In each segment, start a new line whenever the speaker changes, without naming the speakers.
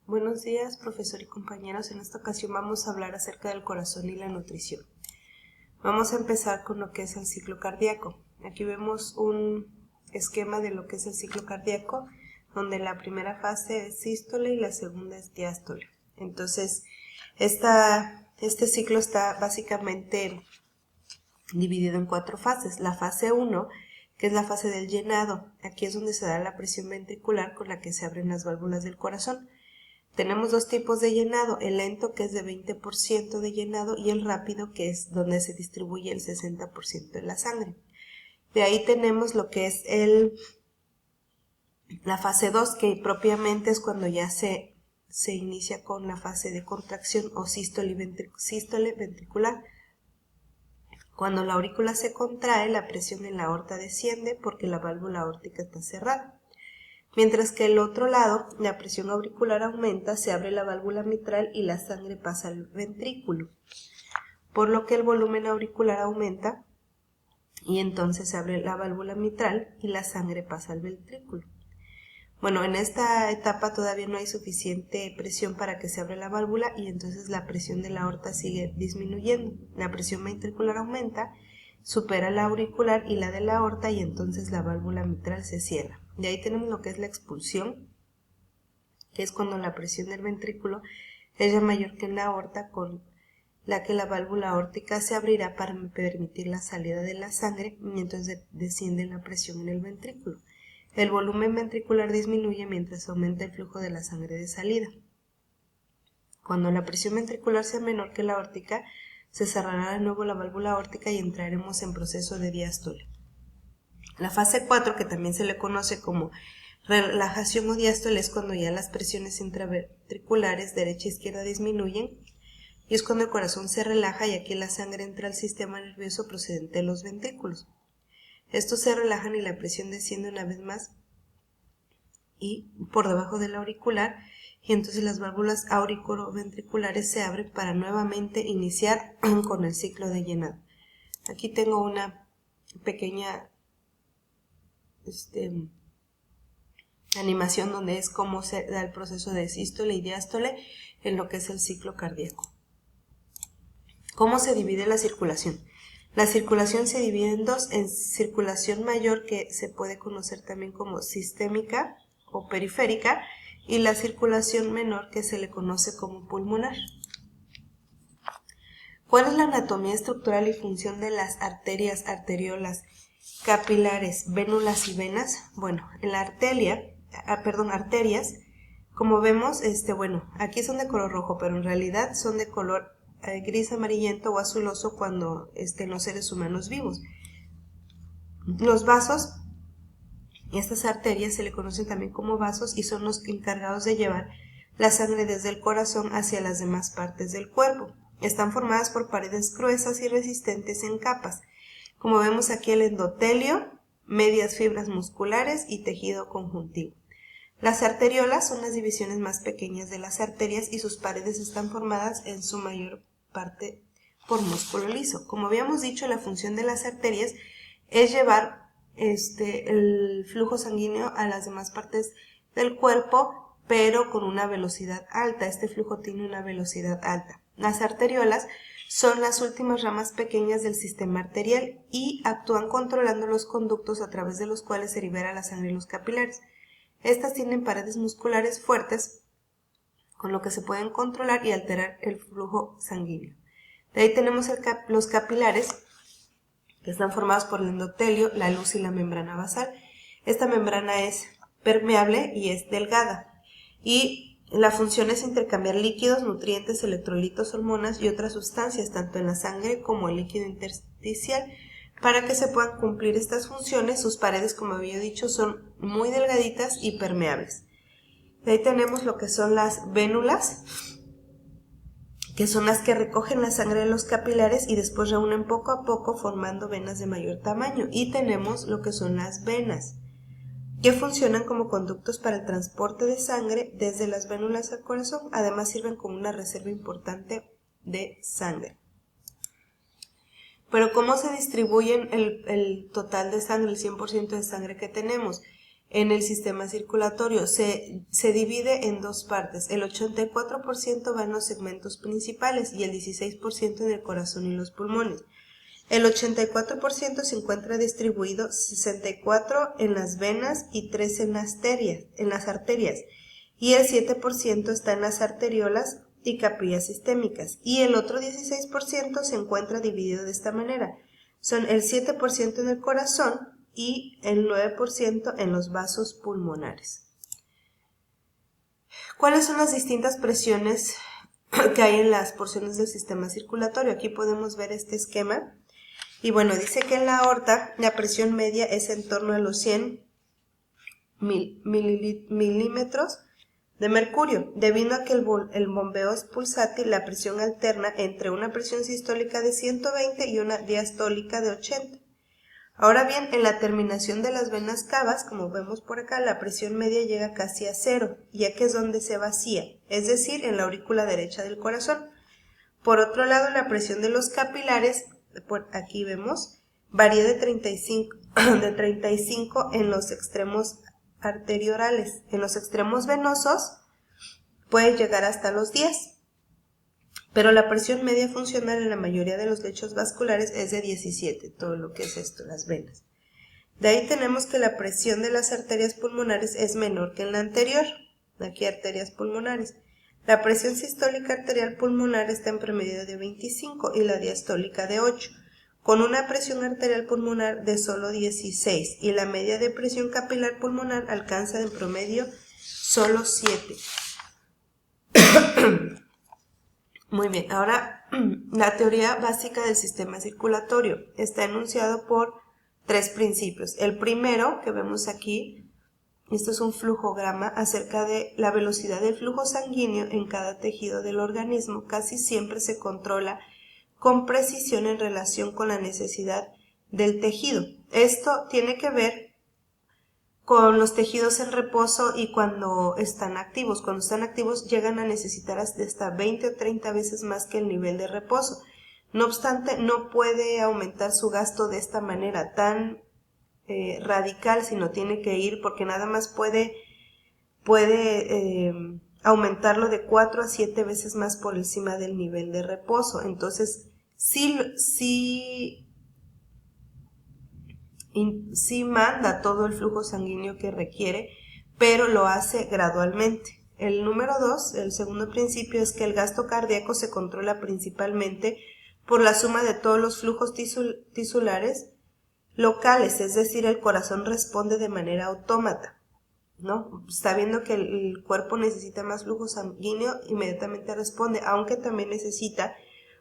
Buenos días, profesor y compañeros. En esta ocasión vamos a hablar acerca del corazón y la nutrición. Vamos a empezar con lo que es el ciclo cardíaco. Aquí vemos un esquema de lo que es el ciclo cardíaco, donde la primera fase es sístole y la segunda es diástole. Entonces, este ciclo está básicamente dividido en 4 fases. La fase 1, que es la fase del llenado. Aquí es donde se da la presión ventricular con la que se abren las válvulas del corazón. Tenemos 2 tipos de llenado, el lento, que es de 20% de llenado, y el rápido, que es donde se distribuye el 60% de la sangre. De ahí tenemos lo que es la fase 2, que propiamente es cuando ya se inicia con la fase de contracción o sístole ventricular. Cuando la aurícula se contrae, la presión en la aorta desciende porque la válvula aórtica está cerrada. Mientras que el otro lado, la presión auricular aumenta, se abre la válvula mitral y la sangre pasa al ventrículo, por lo que el volumen auricular aumenta y entonces se abre la válvula mitral y la sangre pasa al ventrículo. Bueno, en esta etapa todavía no hay suficiente presión para que se abra la válvula y entonces la presión de la aorta sigue disminuyendo. La presión ventricular aumenta, supera la auricular y la de la aorta y entonces la válvula mitral se cierra. De ahí tenemos lo que es la expulsión, que es cuando la presión del ventrículo es ya mayor que en la aorta, con la que la válvula aórtica se abrirá para permitir la salida de la sangre y entonces desciende la presión en el ventrículo. El volumen ventricular disminuye mientras aumenta el flujo de la sangre de salida. Cuando la presión ventricular sea menor que la aórtica, se cerrará de nuevo la válvula aórtica y entraremos en proceso de diástole. La fase 4, que también se le conoce como relajación o diástole, es cuando ya las presiones intraventriculares derecha e izquierda disminuyen y es cuando el corazón se relaja y aquí la sangre entra al sistema nervioso procedente de los ventrículos. Estos se relajan y la presión desciende una vez más y por debajo de la auricular y entonces las válvulas auriculoventriculares se abren para nuevamente iniciar con el ciclo de llenado. Aquí tengo una pequeña animación donde es cómo se da el proceso de sístole y diástole en lo que es el ciclo cardíaco. ¿Cómo se divide la circulación? La circulación se divide en 2, en circulación mayor, que se puede conocer también como sistémica o periférica, y la circulación menor, que se le conoce como pulmonar. ¿Cuál es la anatomía estructural y función de las arterias, arteriolas, capilares, vénulas y venas? Bueno, en la arterias, como vemos, aquí son de color rojo, pero en realidad son de color gris amarillento o azuloso cuando en los seres humanos vivos. Los vasos, estas arterias se le conocen también como vasos y son los encargados de llevar la sangre desde el corazón hacia las demás partes del cuerpo. Están formadas por paredes gruesas y resistentes en capas. Como vemos aquí, el endotelio, medias fibras musculares y tejido conjuntivo. Las arteriolas son las divisiones más pequeñas de las arterias y sus paredes están formadas en su mayor parte por músculo liso. Como habíamos dicho, la función de las arterias es llevar el flujo sanguíneo a las demás partes del cuerpo, pero con una velocidad alta. Este flujo tiene una velocidad alta. Las arteriolas son las últimas ramas pequeñas del sistema arterial y actúan controlando los conductos a través de los cuales se libera la sangre en los capilares. Estas tienen paredes musculares fuertes, con lo que se pueden controlar y alterar el flujo sanguíneo. De ahí tenemos los capilares, que están formados por el endotelio, la luz y la membrana basal. Esta membrana es permeable y es delgada. Y la función es intercambiar líquidos, nutrientes, electrolitos, hormonas y otras sustancias, tanto en la sangre como el líquido intersticial. Para que se puedan cumplir estas funciones, sus paredes, como había dicho, son muy delgaditas y permeables. De ahí tenemos lo que son las vénulas, que son las que recogen la sangre de los capilares y después reúnen poco a poco formando venas de mayor tamaño. Y tenemos lo que son las venas, que funcionan como conductos para el transporte de sangre desde las vénulas al corazón. Además sirven como una reserva importante de sangre. Pero ¿cómo se distribuyen el total de sangre, el 100% de sangre que tenemos? en el sistema circulatorio. Se divide en dos partes. El 84% va en los segmentos principales y el 16% en el corazón y los pulmones. El 84% se encuentra distribuido 64% en las venas y 3% en las arterias, y el 7% está en las arteriolas y capillas sistémicas, y el otro 16% se encuentra dividido de esta manera. Son el 7% en el corazón y el 9% en los vasos pulmonares. ¿Cuáles son las distintas presiones que hay en las porciones del sistema circulatorio? Aquí podemos ver este esquema. Y bueno, dice que en la aorta la presión media es en torno a los 100 milímetros de mercurio. Debido a que el bombeo es pulsátil, la presión alterna entre una presión sistólica de 120 y una diastólica de 80. Ahora bien, en la terminación de las venas cavas, como vemos por acá, la presión media llega casi a 0, ya que es donde se vacía, es decir, en la aurícula derecha del corazón. Por otro lado, la presión de los capilares, por aquí vemos, varía de 35 en los extremos arteriorales. En los extremos venosos puede llegar hasta los 10, pero la presión media funcional en la mayoría de los lechos vasculares es de 17, todo lo que es esto, las venas. De ahí tenemos que la presión de las arterias pulmonares es menor que en la anterior, aquí arterias pulmonares. La presión sistólica arterial pulmonar está en promedio de 25 y la diastólica de 8, con una presión arterial pulmonar de solo 16, y la media de presión capilar pulmonar alcanza en promedio solo 7. Muy bien, ahora la teoría básica del sistema circulatorio está enunciado por 3 principios. El primero que vemos aquí, esto es un flujograma acerca de la velocidad del flujo sanguíneo en cada tejido del organismo. Casi siempre se controla con precisión en relación con la necesidad del tejido. Esto tiene que ver con los tejidos en reposo y cuando están activos. Cuando están activos llegan a necesitar hasta 20 o 30 veces más que el nivel de reposo. No obstante, no puede aumentar su gasto de esta manera tan radical, sino tiene que ir porque nada más puede aumentarlo de 4 a 7 veces más por encima del nivel de reposo. Entonces, sí manda todo el flujo sanguíneo que requiere, pero lo hace gradualmente. El número 2, el segundo principio, es que el gasto cardíaco se controla principalmente por la suma de todos los flujos tisulares locales, es decir, el corazón responde de manera autómata, ¿no? Está viendo que el cuerpo necesita más flujo sanguíneo, inmediatamente responde, aunque también necesita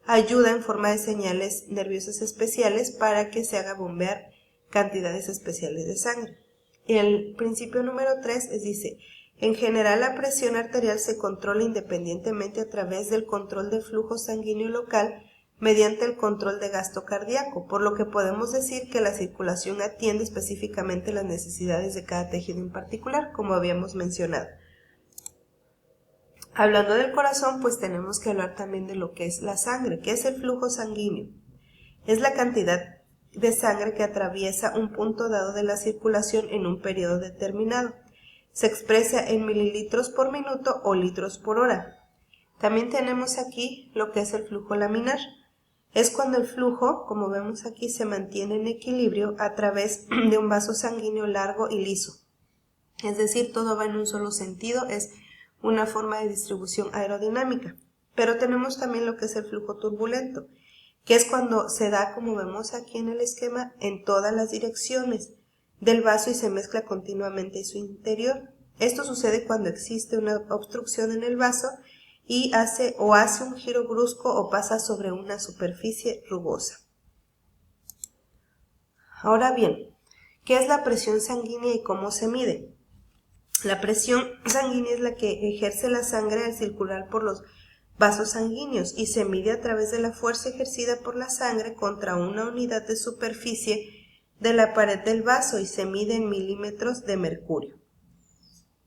ayuda en forma de señales nerviosas especiales para que se haga bombear cantidades especiales de sangre. El principio número 3 dice, en general la presión arterial se controla independientemente a través del control de flujo sanguíneo local mediante el control de gasto cardíaco, por lo que podemos decir que la circulación atiende específicamente las necesidades de cada tejido en particular, como habíamos mencionado. Hablando del corazón, pues tenemos que hablar también de lo que es la sangre. ¿Qué es el flujo sanguíneo? Es la cantidad de sangre que atraviesa un punto dado de la circulación en un periodo determinado. Se expresa en mililitros por minuto o litros por hora. También tenemos aquí lo que es el flujo laminar. Es cuando el flujo, como vemos aquí, se mantiene en equilibrio a través de un vaso sanguíneo largo y liso. Es decir, todo va en un solo sentido, es una forma de distribución aerodinámica. Pero tenemos también lo que es el flujo turbulento, que es cuando se da, como vemos aquí en el esquema, en todas las direcciones del vaso y se mezcla continuamente en su interior. Esto sucede cuando existe una obstrucción en el vaso y hace un giro brusco o pasa sobre una superficie rugosa. Ahora bien, ¿qué es la presión sanguínea y cómo se mide? La presión sanguínea es la que ejerce la sangre al circular por los vasos sanguíneos y se mide a través de la fuerza ejercida por la sangre contra una unidad de superficie de la pared del vaso y se mide en milímetros de mercurio.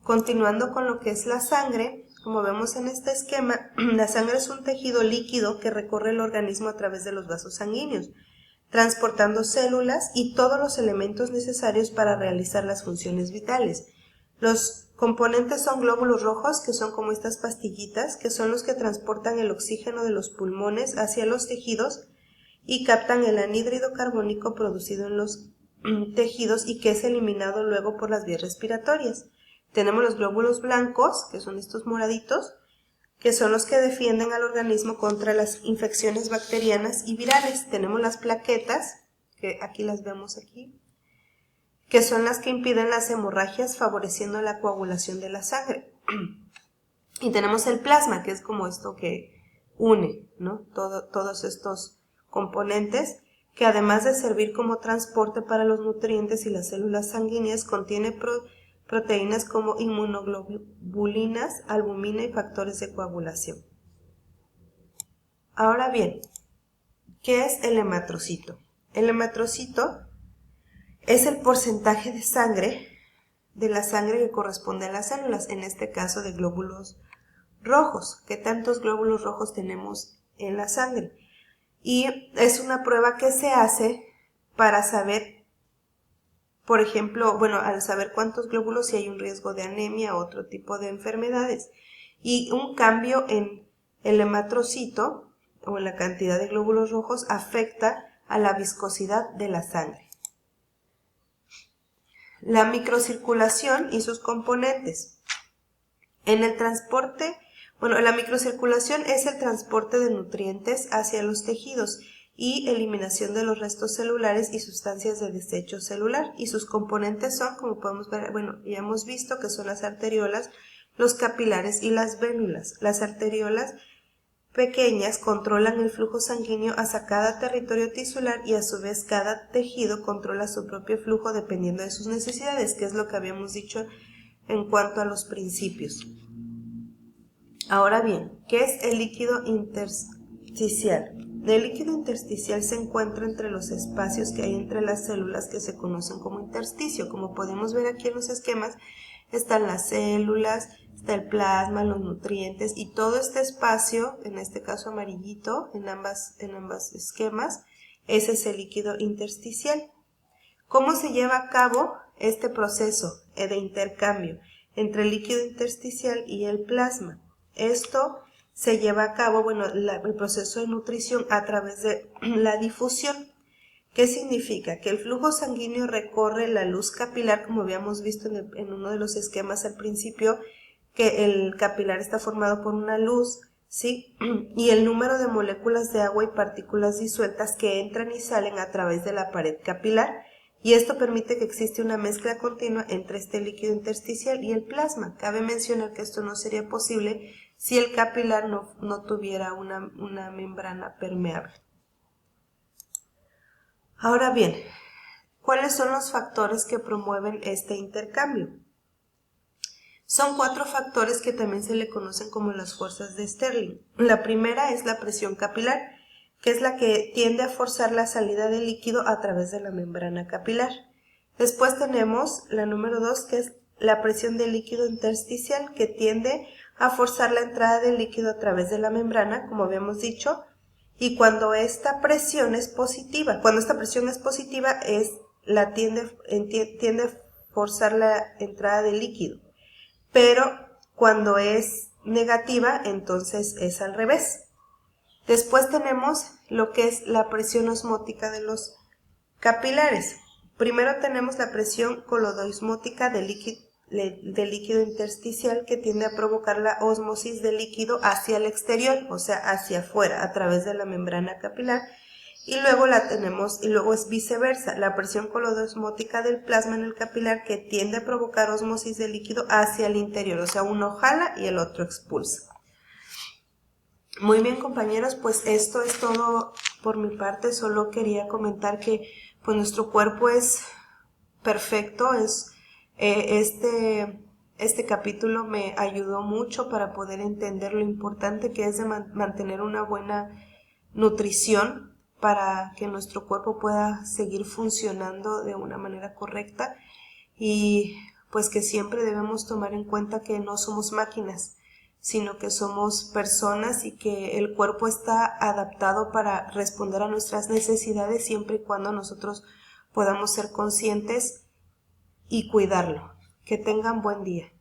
Continuando con lo que es la sangre, como vemos en este esquema, la sangre es un tejido líquido que recorre el organismo a través de los vasos sanguíneos. transportando células y todos los elementos necesarios para realizar las funciones vitales. Los componentes son glóbulos rojos, que son como estas pastillitas, que son los que transportan el oxígeno de los pulmones hacia los tejidos y captan el anhídrido carbónico producido en los tejidos y que es eliminado luego por las vías respiratorias. Tenemos los glóbulos blancos, que son estos moraditos, que son los que defienden al organismo contra las infecciones bacterianas y virales. Tenemos las plaquetas, que aquí las vemos aquí, que son las que impiden las hemorragias favoreciendo la coagulación de la sangre. Y tenemos el plasma, que es como esto que une, ¿no? Todos estos componentes, que además de servir como transporte para los nutrientes y las células sanguíneas, contiene proteínas como inmunoglobulinas, albumina y factores de coagulación. Ahora bien, ¿qué es el hematrocito? El hematrocito es el porcentaje de la sangre que corresponde a las células, en este caso de glóbulos rojos. ¿Qué tantos glóbulos rojos tenemos en la sangre? Y es una prueba que se hace para saber, por ejemplo, al saber cuántos glóbulos, si hay un riesgo de anemia o otro tipo de enfermedades. Y un cambio en el hematrocito o en la cantidad de glóbulos rojos afecta a la viscosidad de la sangre. La microcirculación y sus componentes. En el transporte, la microcirculación es el transporte de nutrientes hacia los tejidos y eliminación de los restos celulares y sustancias de desecho celular. Y sus componentes son, como podemos ver, ya hemos visto que son las arteriolas, los capilares y las vénulas. Las arteriolas pequeñas controlan el flujo sanguíneo hacia cada territorio tisular y a su vez cada tejido controla su propio flujo dependiendo de sus necesidades, que es lo que habíamos dicho en cuanto a los principios. Ahora bien, ¿qué es el líquido intersticial? El líquido intersticial se encuentra entre los espacios que hay entre las células que se conocen como intersticio. Como podemos ver aquí en los esquemas, están las células, está el plasma, los nutrientes y todo este espacio, en este caso amarillito, en ambas esquemas, ese es el líquido intersticial. ¿Cómo se lleva a cabo este proceso de intercambio entre el líquido intersticial y el plasma? Esto se lleva a cabo, el proceso de nutrición a través de la difusión. ¿Qué significa? Que el flujo sanguíneo recorre la luz capilar, como habíamos visto en uno de los esquemas al principio, que el capilar está formado por una luz, ¿sí? Y el número de moléculas de agua y partículas disueltas que entran y salen a través de la pared capilar, y esto permite que existe una mezcla continua entre este líquido intersticial y el plasma. Cabe mencionar que esto no sería posible si el capilar no tuviera una membrana permeable. Ahora bien, ¿cuáles son los factores que promueven este intercambio? Son 4 factores que también se le conocen como las fuerzas de Stirling. La primera es la presión capilar, que es la que tiende a forzar la salida del líquido a través de la membrana capilar. Después tenemos la número 2, que es la presión del líquido intersticial, que tiende a forzar la entrada del líquido a través de la membrana, como habíamos dicho, y cuando esta presión es positiva, tiende a forzar la entrada del líquido, pero cuando es negativa, entonces es al revés. Después tenemos lo que es la presión osmótica de los capilares. Primero tenemos la presión coloidosmótica del líquido intersticial, que tiende a provocar la ósmosis del líquido hacia el exterior, o sea, hacia afuera, a través de la membrana capilar. Y luego es viceversa, la presión coloidosmótica del plasma en el capilar, que tiende a provocar ósmosis del líquido hacia el interior, o sea, uno jala y el otro expulsa. Muy bien, compañeros, pues esto es todo por mi parte. Solo quería comentar que pues nuestro cuerpo es perfecto. Este capítulo me ayudó mucho para poder entender lo importante que es de mantener una buena nutrición para que nuestro cuerpo pueda seguir funcionando de una manera correcta, y pues que siempre debemos tomar en cuenta que no somos máquinas, sino que somos personas y que el cuerpo está adaptado para responder a nuestras necesidades siempre y cuando nosotros podamos ser conscientes y cuidarlo. Que tengan buen día.